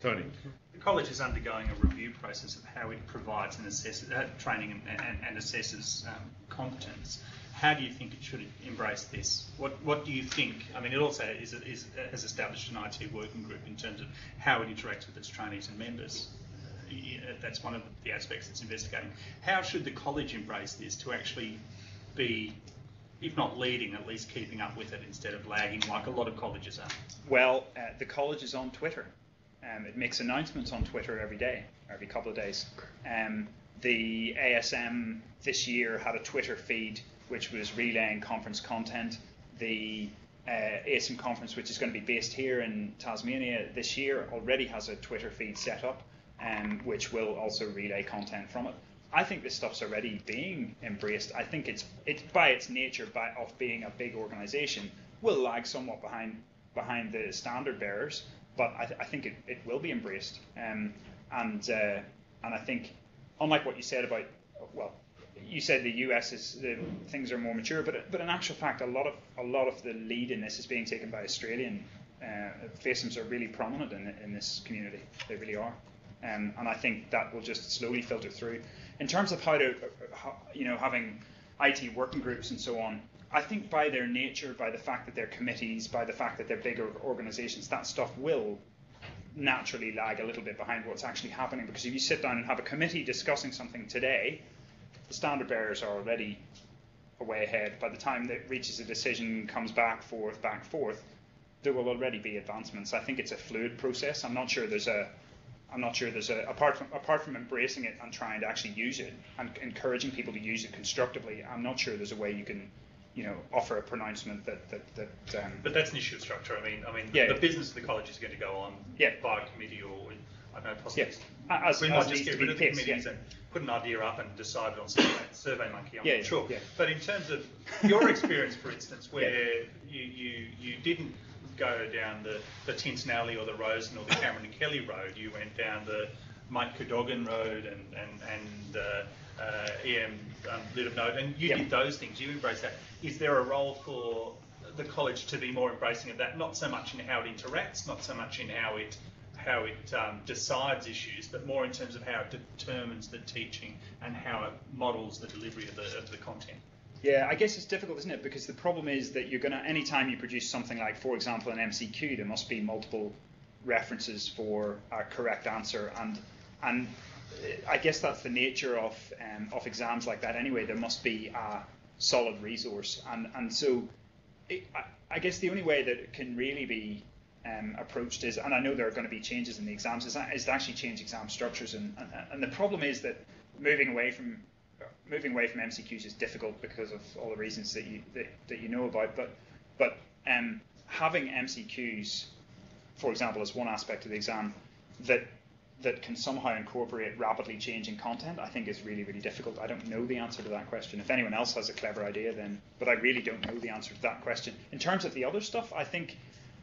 Tony. The college is undergoing a review process of how it provides and assesses training and assesses competence. How do you think it should embrace this? What do you think? I mean, it also has established an IT working group in terms of how it interacts with its trainees and members. That's one of the aspects it's investigating. How should the college embrace this to actually be, if not leading, at least keeping up with it instead of lagging like a lot of colleges are? Well, the college is on Twitter. It makes announcements on Twitter every day, every couple of days. The ASM this year had a Twitter feed which was relaying conference content. The ASM conference, which is going to be based here in Tasmania this year, already has a Twitter feed set up, which will also relay content from it. I think this stuff's already being embraced. I think it's by its nature of being a big organisation will lag somewhat behind the standard bearers, but I think it will be embraced. And I think, unlike what you said about, well, you said the US things are more mature, but in actual fact, a lot of the lead in this is being taken by Australian. FASEMs are really prominent in this community. They really are, and I think that will just slowly filter through. In terms of how to, having IT working groups and so on, I think by their nature, by the fact that they're committees, by the fact that they're bigger organisations, that stuff will naturally lag a little bit behind what's actually happening. Because if you sit down and have a committee discussing something today, the standard bearers are already way ahead. By the time it reaches a decision, comes back, forth, there will already be advancements. I think it's a fluid process. I'm not sure there's a apart from embracing it and trying to actually use it and encouraging people to use it constructively, I'm not sure there's a way you can, offer a pronouncement that. But that's an issue of structure. I mean, yeah, the business of the college is going to go on by a committee or, I don't know, possibly. As we might just get rid of the case, committees and put an idea up and decide it on SurveyMonkey. I'm not sure. Yeah. But in terms of your experience, for instance, where you didn't go down the Tintinelli or the Rosen or the Cameron and Kelly road, you went down the Mike Cadogan road and EM Luddiot, and you did those things. You embraced that. Is there a role for the college to be more embracing of that? Not so much in how it interacts, not so much in how it decides issues, but more in terms of how it determines the teaching and how it models the delivery of the content. Yeah, I guess it's difficult, isn't it? Because the problem is that you're going to, anytime you produce something like, for example, an MCQ, there must be multiple references for a correct answer, and I guess that's the nature of exams like that anyway. There must be a solid resource, and so I guess the only way that it can really be approached is, and I know there are going to be changes in the exams, is to actually change exam structures, and the problem is that moving away from MCQs is difficult because of all the reasons that you know about. But having MCQs, for example, as one aspect of the exam that can somehow incorporate rapidly changing content, I think is really, really difficult. I don't know the answer to that question. If anyone else has a clever idea, then. But I really don't know the answer to that question. In terms of the other stuff, I think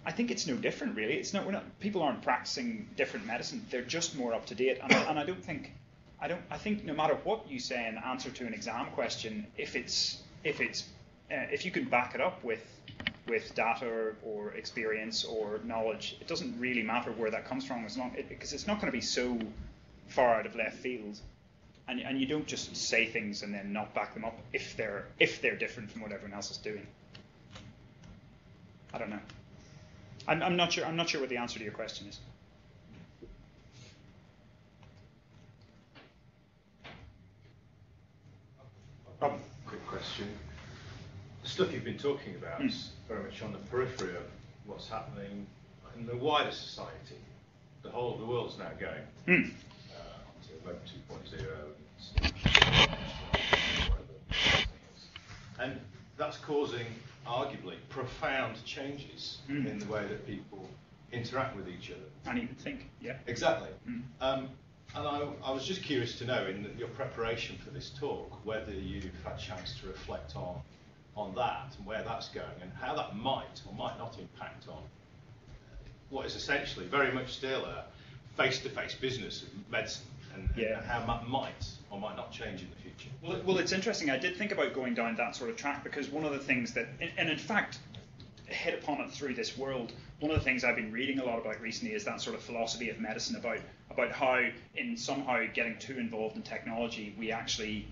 it's no different, really. It's not. People aren't practicing different medicine. They're just more up to date, and I think no matter what you say in answer to an exam question, if you can back it up with data or experience or knowledge, it doesn't really matter where that comes from, because it's not going to be so far out of left field, and you don't just say things and then not back them up if they're different from what everyone else is doing. I don't know. I'm not sure what the answer to your question is. Quick question. The stuff you've been talking about is very much on the periphery of what's happening in the wider society. The whole of the world's now going to Web 2.0 and that's causing arguably profound changes in the way that people interact with each other. And even think, yeah. Exactly. And I was just curious to know, in your preparation for this talk, whether you've had a chance to reflect on that and where that's going and how that might or might not impact on what is essentially very much still a face-to-face business of medicine, and how that might or might not change in the future. Well, it's interesting. I did think about going down that sort of track, because one of the things that, and in fact, hit upon it through this world. One of the things I've been reading a lot about recently is that sort of philosophy of medicine about how in somehow getting too involved in technology, we actually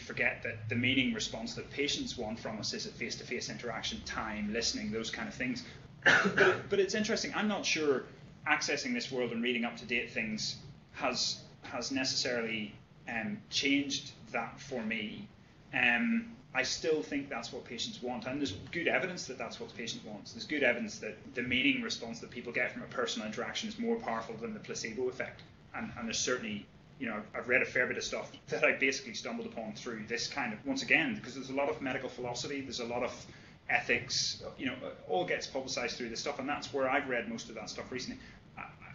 forget that the meaning response that patients want from us is a face-to-face interaction, time, listening, those kind of things. But it's interesting. I'm not sure accessing this world and reading up-to-date things has necessarily changed that for me. I still think that's what patients want, and there's good evidence that that's what the patient wants. There's good evidence that the meaning response that people get from a personal interaction is more powerful than the placebo effect. And there's certainly, I've read a fair bit of stuff that I basically stumbled upon through this kind of, once again, because there's a lot of medical philosophy, there's a lot of ethics, all gets publicized through this stuff, and that's where I've read most of that stuff recently.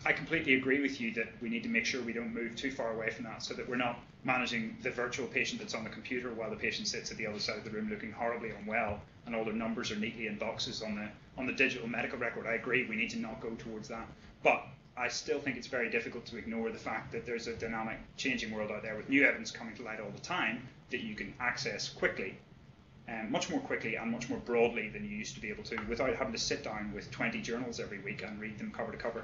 I completely agree with you that we need to make sure we don't move too far away from that, so that we're not managing the virtual patient that's on the computer while the patient sits at the other side of the room looking horribly unwell, and all their numbers are neatly in boxes on the digital medical record. I agree, we need to not go towards that. But I still think it's very difficult to ignore the fact that there's a dynamic, changing world out there with new evidence coming to light all the time that you can access quickly, much more quickly and much more broadly than you used to be able to, without having to sit down with 20 journals every week and read them cover to cover.